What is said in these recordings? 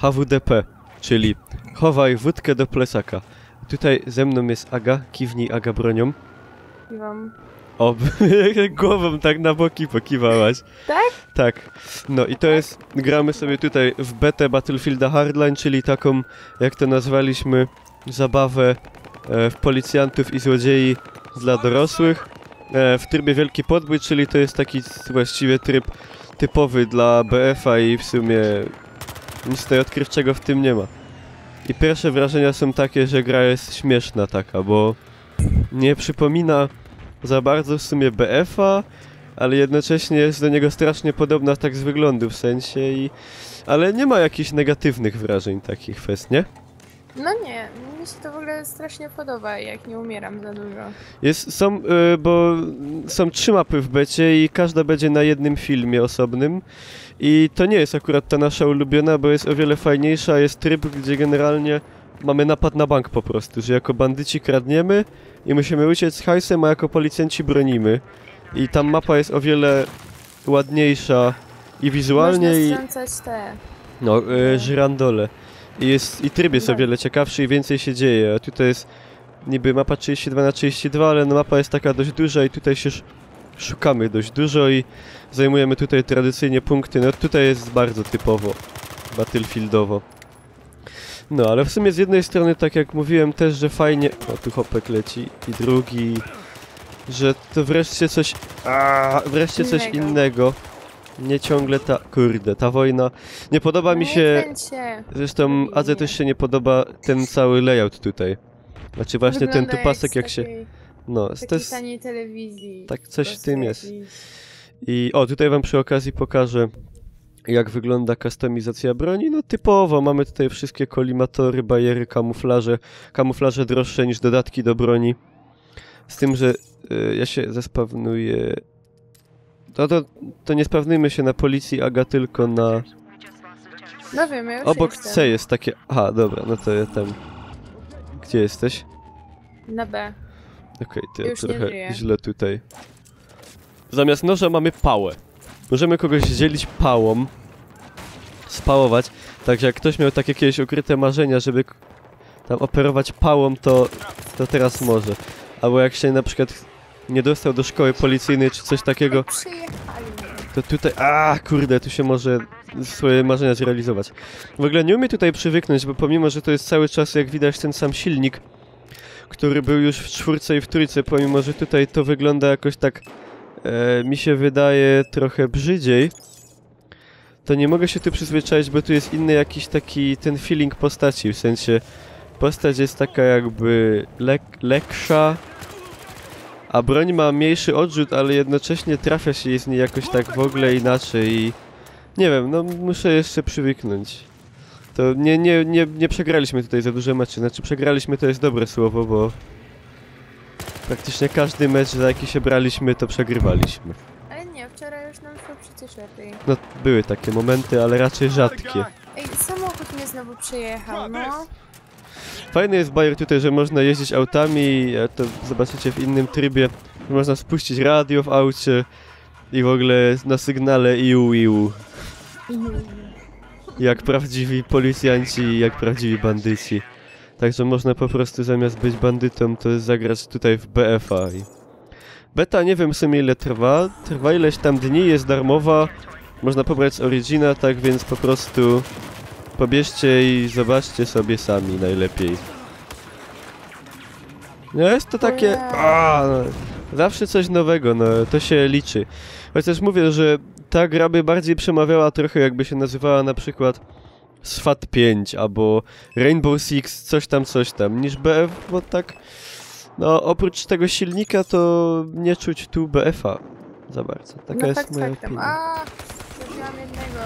HWDP, czyli chowaj wódkę do plecaka. Tutaj ze mną jest Aga, kiwnij Aga bronią. Kiwam. O, głową tak na boki pokiwałaś. Tak? Tak. No i to jest, gramy sobie tutaj w betę Battlefielda Hardline, czyli taką, jak to nazwaliśmy, zabawę w policjantów i złodziei dla dorosłych. W trybie Wielki Podbój, czyli to jest taki właściwie tryb typowy dla BF-a i w sumie nic tutaj odkrywczego w tym nie ma. I pierwsze wrażenia są takie, że gra jest śmieszna taka, bo nie przypomina za bardzo w sumie BF-a, ale jednocześnie jest do niego strasznie podobna tak z wyglądu w sensie ale nie ma jakichś negatywnych wrażeń takich fest, nie? No nie, mi się to w ogóle strasznie podoba, jak nie umieram za dużo. Bo są 3 mapy w becie i każda będzie na jednym filmie osobnym. I to nie jest akurat ta nasza ulubiona, bo jest o wiele fajniejsza. Jest tryb, gdzie generalnie mamy napad na bank po prostu, że jako bandyci kradniemy i musimy uciec z hajsem, a jako policjanci bronimy. I tam mapa jest o wiele ładniejsza i wizualnie Można strącać te... No, żyrandole. I tryb jest o wiele ciekawszy i więcej się dzieje. A tutaj jest niby mapa 32×32, ale no mapa jest taka dość duża i tutaj się szukamy dość dużo i zajmujemy tutaj tradycyjnie punkty. No tutaj jest bardzo typowo battlefieldowo. No, ale w sumie z jednej strony, tak jak mówiłem też, że fajnie... O, tu hopek leci i drugi... Że to wreszcie coś... wreszcie coś innego. Nie ciągle ta wojna. Nie podoba mi się... Zresztą Adze też się nie podoba ten cały layout tutaj. Znaczy właśnie ten tu pasek jak się... No, to jest... taniej telewizji. Tak, coś w tym jest. I tutaj wam przy okazji pokażę, jak wygląda kustomizacja broni. No typowo, mamy tutaj wszystkie kolimatory, bajery, kamuflaże droższe niż dodatki do broni. Z tym, że ja się zespawnuję... To nie spawnujmy się na policji, Aga, tylko na... No wiem, ja już obok jestem. C jest takie... Aha, dobra, no to ja tam... Gdzie jesteś? Na B. Okej, to ja trochę źle tutaj. Zamiast noża mamy pałę. Możemy kogoś zdzielić pałą. Spałować. Także jak ktoś miał takie jakieś ukryte marzenia, żeby tam operować pałą, to teraz może. Albo jak się na przykład nie dostał do szkoły policyjnej czy coś takiego, to tutaj... kurde, tu się może swoje marzenia zrealizować. W ogóle nie umiem tutaj przywyknąć, bo pomimo, że to jest cały czas, jak widać, ten sam silnik, który był już w 4 i w 3, pomimo, że tutaj to wygląda jakoś tak, mi się wydaje, trochę brzydziej, to nie mogę się tu przyzwyczaić, bo tu jest inny jakiś taki, ten feeling postaci, w sensie postać jest taka jakby leksza, a broń ma mniejszy odrzut, ale jednocześnie trafia się z niej jakoś tak w ogóle inaczej i nie wiem, no muszę jeszcze przywyknąć. To nie przegraliśmy tutaj za dużo meczy, znaczy przegraliśmy to jest dobre słowo, bo praktycznie każdy mecz, za jaki się braliśmy, to przegrywaliśmy. Ale nie, wczoraj już nam szło przecież lepiej. No, były takie momenty, ale raczej rzadkie. Ej, samochód mnie znowu przejechał, no. Fajny jest bajer tutaj, że można jeździć autami, to zobaczycie w innym trybie, że można spuścić radio w aucie i w ogóle na sygnale iu. Jak prawdziwi policjanci, jak prawdziwi bandyci. Także można po prostu zamiast być bandytą, to zagrać tutaj w BF-a. Beta nie wiem w sumie ile trwa ileś tam dni, jest darmowa. Można pobrać z Origina, tak więc po prostu pobierzcie i zobaczcie sobie sami najlepiej. No jest to takie... zawsze coś nowego, no to się liczy. Chociaż mówię, że ta gra by bardziej przemawiała trochę jakby się nazywała na przykład SWAT 5 albo Rainbow Six, coś tam, niż BF, bo tak... No oprócz tego silnika to nie czuć tu BF-a za bardzo. Taka jest moja opinia. Zabiłam jednego,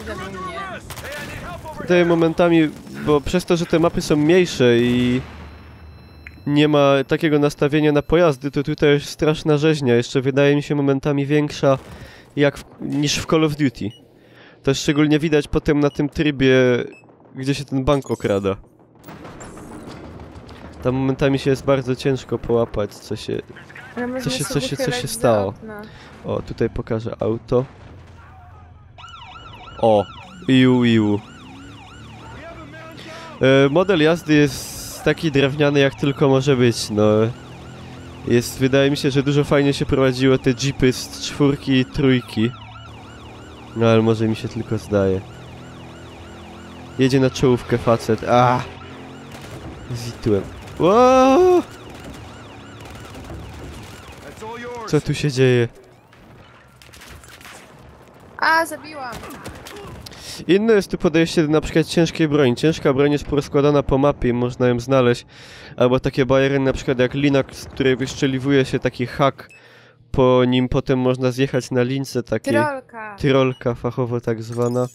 zabił mnie. Tutaj momentami, bo przez to, że te mapy są mniejsze i nie ma takiego nastawienia na pojazdy, to tutaj jest straszna rzeźnia. Jeszcze wydaje mi się momentami większa niż w Call of Duty. To szczególnie widać potem na tym trybie, gdzie się ten bank okrada. Tam momentami się jest bardzo ciężko połapać, co się stało. O, tutaj pokażę auto. O, iu. Model jazdy jest taki drewniany jak tylko może być, no. Wydaje mi się, że dużo fajnie się prowadziło te jeepy z 4 i 3. No ale może mi się tylko zdaje. Jedzie na czołówkę facet. Zitłem. Wow! Co tu się dzieje? Zabiłam! Inne jest tu podejście do na przykład ciężkiej broni. Ciężka broń jest porozkładana po mapie i można ją znaleźć. Albo takie bariery na przykład jak lina, z której wyszczeliwuje się taki hak. Po nim potem można zjechać na lince takiej. Tyrolka! Tyrolka fachowo tak zwana.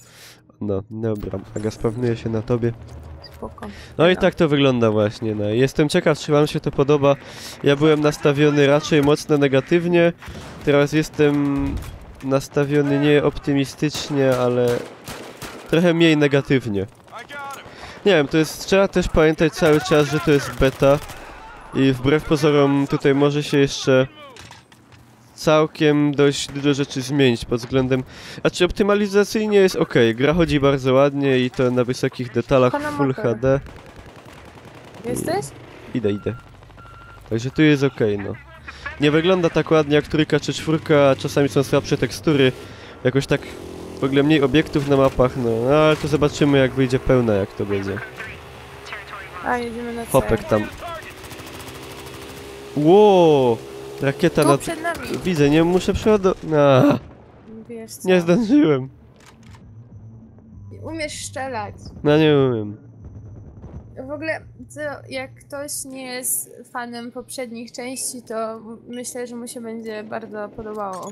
No, dobra. Aga spawnuje się na tobie. Spoko. No i tak to wygląda właśnie. No. Jestem ciekaw, czy wam się to podoba. Ja byłem nastawiony raczej mocno negatywnie. Teraz jestem nastawiony nie optymistycznie, ale trochę mniej negatywnie. Nie wiem, trzeba też pamiętać cały czas, że to jest beta i wbrew pozorom tutaj może się jeszcze całkiem dość dużo rzeczy zmienić pod względem... Znaczy optymalizacyjnie jest ok, gra chodzi bardzo ładnie i to na wysokich detalach Full HD. Jesteś? Idę. Także tu jest ok, no. Nie wygląda tak ładnie jak 3 czy 4, a czasami są słabsze tekstury. Jakoś tak w ogóle mniej obiektów na mapach, no ale to zobaczymy jak wyjdzie pełna, jak to będzie. Jedziemy na C. Hopek tam. Ło! Rakieta Tu na... przed nami. Widzę, nie muszę przeładować. Wiesz co? Nie zdążyłem. Umiesz strzelać. No nie umiem. W ogóle, jak ktoś nie jest fanem poprzednich części, to myślę, że mu się będzie bardzo podobało.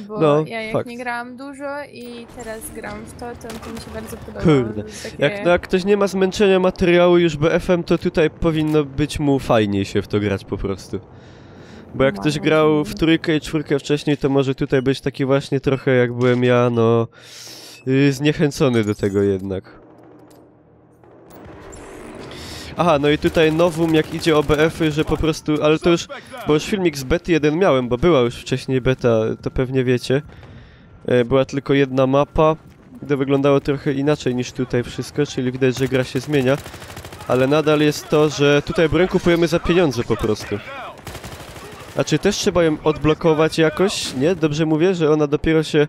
Bo no, ja jak fakt. nie grałam dużo i teraz gram w to mi się bardzo podoba. Kurde. Takie... Jak ktoś nie ma zmęczenia materiału już BF-em, to tutaj powinno być mu fajniej się w to grać po prostu. Bo jak ktoś grał w 3 i 4 wcześniej, to może tutaj być taki właśnie trochę jak byłem ja, no... zniechęcony do tego jednak. Aha, no i tutaj nowum jak idzie o BF-y, że po prostu, ale to już, bo już filmik z bety 1 miałem, bo była już wcześniej beta, to pewnie wiecie. Była tylko jedna mapa, to wyglądało trochę inaczej niż tutaj wszystko, czyli widać, że gra się zmienia. Ale nadal jest to, że tutaj broń kupujemy za pieniądze po prostu. A czy też trzeba ją odblokować jakoś? Nie? Dobrze mówię, że ona dopiero się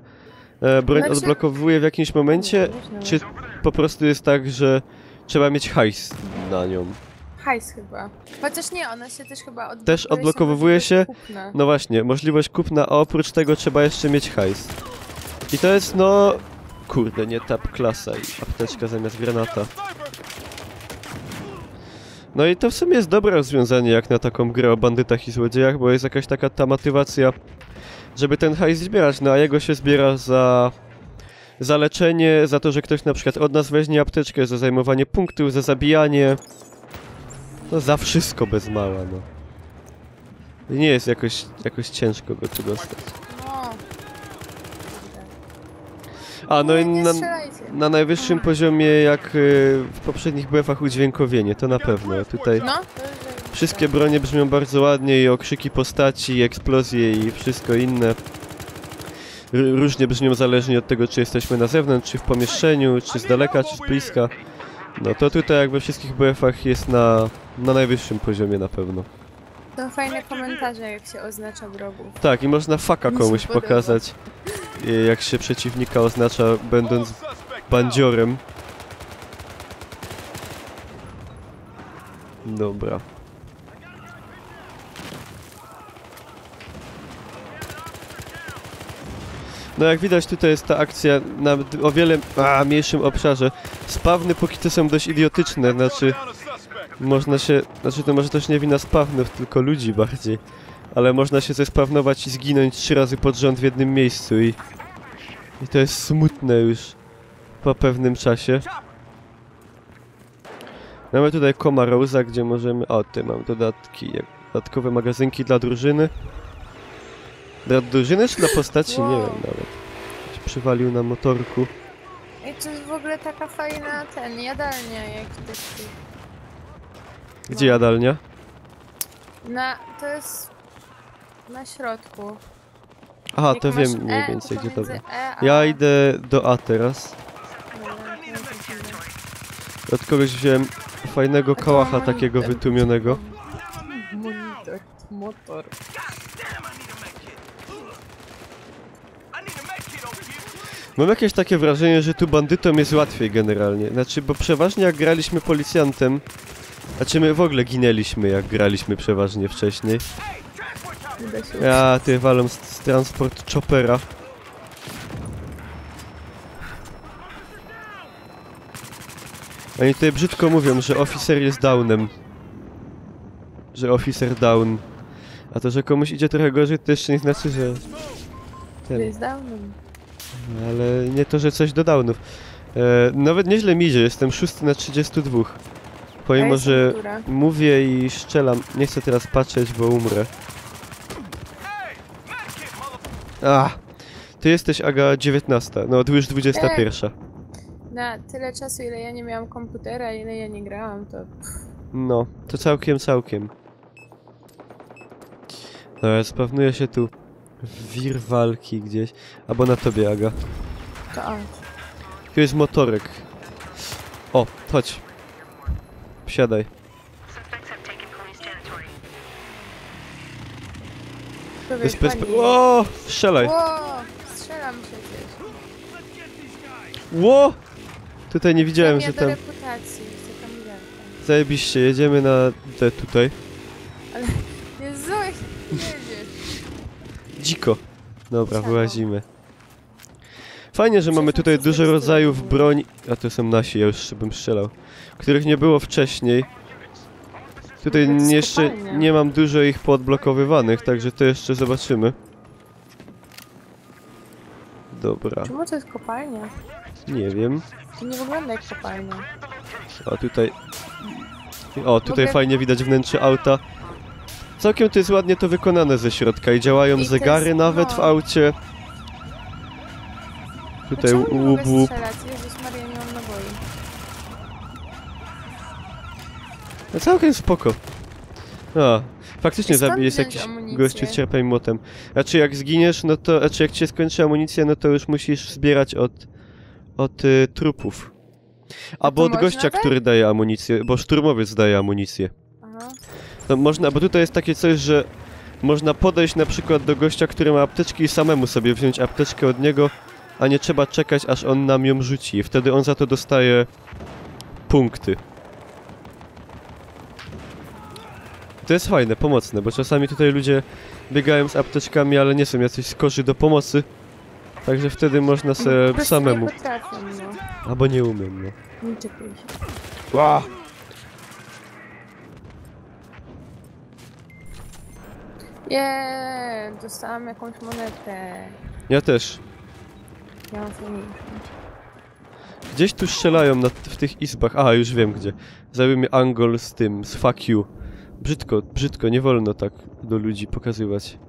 broń odblokowuje w jakimś momencie? Czy po prostu jest tak, że trzeba mieć hajs na nią? Hajs chyba. Chociaż nie, ona się też chyba odblokowuje. Też odblokowuje się? No właśnie, możliwość kupna, a oprócz tego trzeba jeszcze mieć hajs. I to jest no... Kurde, nie tab klasa i apteczka zamiast granata. No i to w sumie jest dobre rozwiązanie jak na taką grę o bandytach i złodziejach, bo jest jakaś taka ta motywacja, żeby ten hajs zbierać, no a jego się zbiera za leczenie, za to, że ktoś na przykład od nas weźmie apteczkę, za zajmowanie punktów, za zabijanie. No za wszystko bez mała, no. Nie jest jakoś ciężko go tu dostać. A no i na najwyższym poziomie jak w poprzednich BF-ach udźwiękowienie, to na pewno. Tutaj wszystkie bronie brzmią bardzo ładnie i okrzyki postaci, i eksplozje i wszystko inne. Różnie brzmią zależnie od tego, czy jesteśmy na zewnątrz, czy w pomieszczeniu, czy z daleka, czy z bliska. No to tutaj jak we wszystkich BF-ach jest na najwyższym poziomie na pewno. To fajne komentarze, jak się oznacza wrogów. Tak, i można faka komuś pokazać, jak się przeciwnika oznacza, będąc bandziorem. Dobra. No jak widać tutaj jest ta akcja na o wiele mniejszym obszarze. Spawny póki co są dość idiotyczne, znaczy... Można się... Znaczy to może też nie wina spawnów, tylko ludzi bardziej. Ale można się zespawnować i zginąć 3 razy pod rząd w jednym miejscu i to jest smutne już po pewnym czasie. Mamy tutaj Komarosa, gdzie możemy... O, tutaj mam dodatki, dodatkowe magazynki dla drużyny. Dla drużyny czy dla postaci? Wow. Nie wiem nawet. Się przywalił na motorku. I to jest w ogóle taka fajna jadalnia, jak ktoś... Gdzie jadalnia? To jest na środku. Aha, jak to wiem mniej więcej gdzie to było. Ja idę do A teraz. Od kogoś wziąłem fajnego kałacha takiego wytłumionego. Monitor, motor. Mam jakieś takie wrażenie, że tu bandytom jest łatwiej generalnie. Znaczy, bo przeważnie jak graliśmy policjantem... Znaczy my w ogóle ginęliśmy jak graliśmy przeważnie wcześniej. Ja, ty walą z transport choppera. Oni tutaj brzydko mówią, że oficer jest downem. Że oficer down. A to, że komuś idzie trochę gorzej, to jeszcze nie znaczy, że... To jest downem. Ale nie to, że coś do downów. Nawet nieźle mi idzie, jestem 6 na 32. Pomimo, że mówię i strzelam. Nie chcę teraz patrzeć, bo umrę. Ty jesteś, Aga, 19. No, już 21. Na tyle czasu, ile ja nie miałam komputera, ile ja nie grałam, to... No, to całkiem. No, spawnuję się tu. Wir walki gdzieś. Albo na tobie, Aga. To on. Tu jest motorek. O, chodź. Wsiadaj. O, strzelaj. Strzelam przecież. Ło! Tutaj nie widziałem, że tam... Zajebiście, jedziemy na te tutaj. Ale Jezu, jak jedziesz. Dziko. Dobra, wyłazimy. Fajnie, że mamy tutaj dużo rodzajów broni... A to są nasi, ja już bym strzelał. Których nie było wcześniej. Tutaj jeszcze nie mam dużo ich poodblokowywanych, także to jeszcze zobaczymy. Dobra. Czemu to jest kopalnia? Nie wiem. To nie wygląda jak kopalnia. A tutaj... O, tutaj fajnie widać wnętrze auta. Całkiem to jest ładnie to wykonane ze środka i działają zegary nawet w aucie. Tutaj łup. Jezus Maria, nie mam naboi. No całkiem spoko. A, faktycznie jest jakiś gościu z cierpem i młotem. Znaczy jak zginiesz, no to... Znaczy jak ci się skończy amunicja, no to już musisz zbierać od trupów. Albo od gościa, który daje amunicję, bo szturmowiec daje amunicję. Aha. To można, bo tutaj jest takie coś, że można podejść na przykład do gościa, który ma apteczki i samemu sobie wziąć apteczkę od niego, a nie trzeba czekać, aż on nam ją rzuci. Wtedy on za to dostaje punkty. To jest fajne, pomocne, bo czasami tutaj ludzie biegają z apteczkami, ale nie są jacyś skorzy do pomocy. Także wtedy można sobie samemu. Nie potrafię, no. Albo nie umiem, no. Nie czepiaj się. Ła! Dostałam jakąś monetę. Ja też. Ja mam fajniejszą. Gdzieś tu strzelają w tych izbach. Aha, już wiem gdzie. Zajęły mnie Angol z tym, z fuck you. Brzydko, nie wolno tak do ludzi pokazywać.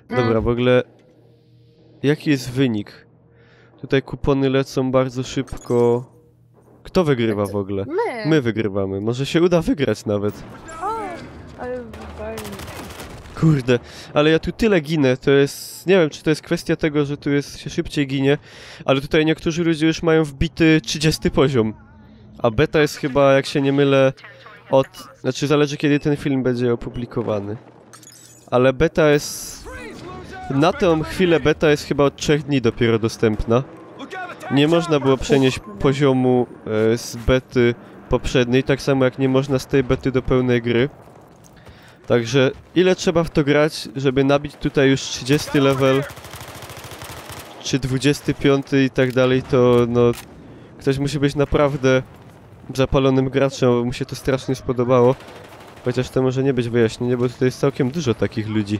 Dobra, w ogóle... Jaki jest wynik? Tutaj kupony lecą bardzo szybko. Kto wygrywa w ogóle? My! My wygrywamy. Może się uda wygrać nawet. O, ale fajnie. Kurde, ale ja tu tyle ginę, to jest... Nie wiem, czy to jest kwestia tego, że tu się szybciej ginie, ale tutaj niektórzy ludzie już mają wbity 30 poziom. A beta jest chyba, jak się nie mylę, Znaczy, zależy kiedy ten film będzie opublikowany. Ale beta jest... Na tę chwilę beta jest chyba od 3 dni dopiero dostępna. Nie można było przenieść poziomu z bety poprzedniej, tak samo jak nie można z tej bety do pełnej gry. Także ile trzeba w to grać, żeby nabić tutaj już 30 level, czy 25 i tak dalej, to no... Ktoś musi być naprawdę zapalonym graczem, bo mu się to strasznie spodobało. Chociaż to może nie być wyjaśnienie, bo tutaj jest całkiem dużo takich ludzi.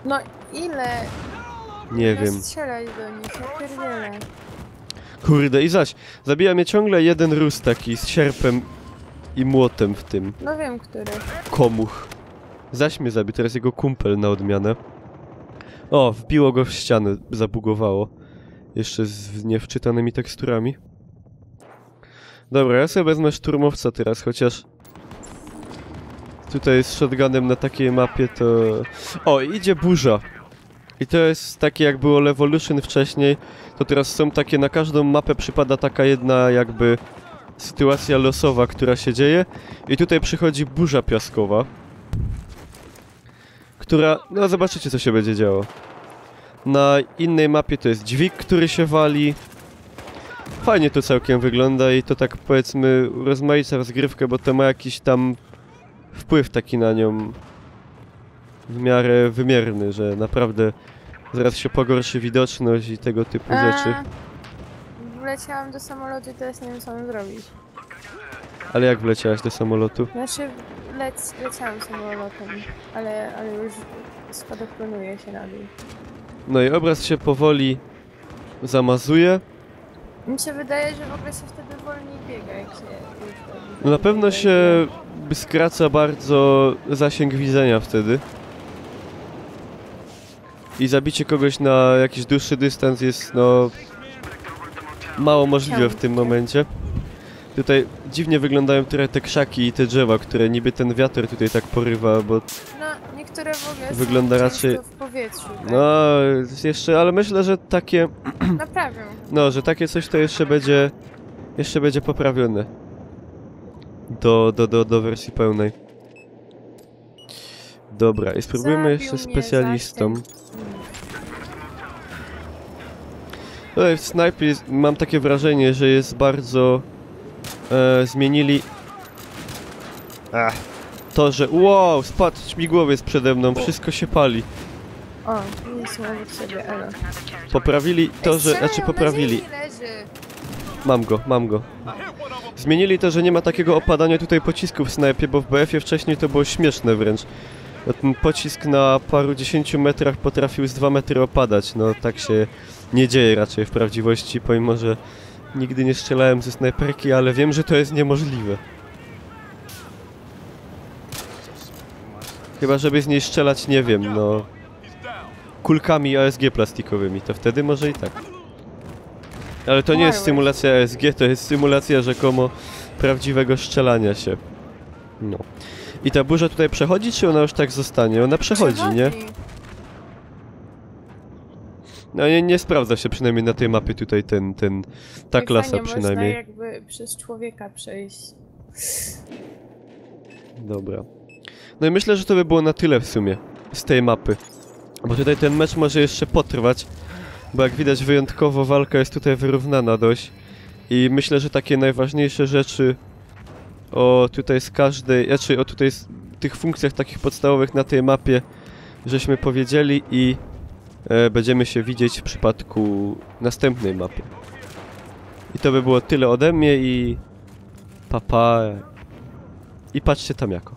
No ile? Nie wiem. Strzelać do nich, ja pierdzielę. Kurde, i zaś, zabija mnie ciągle jeden Rus taki z sierpem i młotem w tym. No wiem, który. Komuch. Zaś mnie zabił, teraz jego kumpel na odmianę. O, wbiło go w ścianę, zabugowało. Jeszcze z niewczytanymi teksturami. Dobra, ja sobie wezmę szturmowca teraz, chociaż... Tutaj z shotgunem na takiej mapie to... O, idzie burza. I to jest takie jak było Levolution wcześniej, to teraz są takie, na każdą mapę przypada taka jedna jakby sytuacja losowa, która się dzieje. I tutaj przychodzi burza piaskowa, która, no zobaczycie co się będzie działo. Na innej mapie to jest dźwig, który się wali. Fajnie to całkiem wygląda i to tak powiedzmy rozmaica rozgrywkę, bo to ma jakiś tam wpływ taki na nią w miarę wymierny, że naprawdę zaraz się pogorszy widoczność i tego typu rzeczy. Wleciałam do samolotu i teraz nie wiem co mam zrobić. Ale jak wleciałaś do samolotu? Znaczy leciałam samolotem, ale już spadochronuje się na dół. No i obraz się powoli zamazuje. Mi się wydaje, że w ogóle się wtedy wolniej biega, jak się już robi. No na pewno się skraca bardzo zasięg widzenia wtedy. I zabicie kogoś na jakiś dłuższy dystans jest, no, mało możliwe w tym momencie. Tutaj dziwnie wyglądają trochę te krzaki i te drzewa, które niby ten wiatr tutaj tak porywa, bo... No, niektóre w ogóle wygląda są raczej w powietrzu. Tak? No, jeszcze, ale myślę, że takie... Naprawią. No, że takie coś to jeszcze będzie poprawione. Do wersji pełnej. Dobra, i spróbujmy jeszcze specjalistą. Tutaj w Snipie mam takie wrażenie, że jest bardzo... zmienili... To, że... Wow, spadł śmigłowiec przede mną, wszystko się pali. O, nie są obok siebie, elo. Poprawili to, że... Znaczy poprawili. Mam go. Zmienili to, że nie ma takiego opadania tutaj pocisków w Snipie, bo w BF-ie wcześniej to było śmieszne wręcz. No, ten pocisk na paru 10 metrach potrafił z 2 metry opadać, no tak się nie dzieje raczej w prawdziwości, pomimo że nigdy nie strzelałem ze snajperki, ale wiem, że to jest niemożliwe. Chyba żeby z niej strzelać, nie wiem, no... kulkami ASG plastikowymi, to wtedy może i tak. Ale to nie jest symulacja ASG, to jest symulacja rzekomo prawdziwego strzelania się. No. I ta burza tutaj przechodzi, czy ona już tak zostanie? Ona przechodzi, nie? No nie sprawdza się przynajmniej na tej mapie tutaj ta klasa fajnie, przynajmniej. można jakby przez człowieka przejść. Dobra. No i myślę, że to by było na tyle w sumie z tej mapy. Bo tutaj ten mecz może jeszcze potrwać. Bo jak widać wyjątkowo walka jest tutaj wyrównana dość. I myślę, że takie najważniejsze rzeczy tutaj z każdej, znaczy tutaj z tych funkcjach takich podstawowych na tej mapie żeśmy powiedzieli i będziemy się widzieć w przypadku następnej mapy. I to by było tyle ode mnie i papa. I patrzcie tam jako.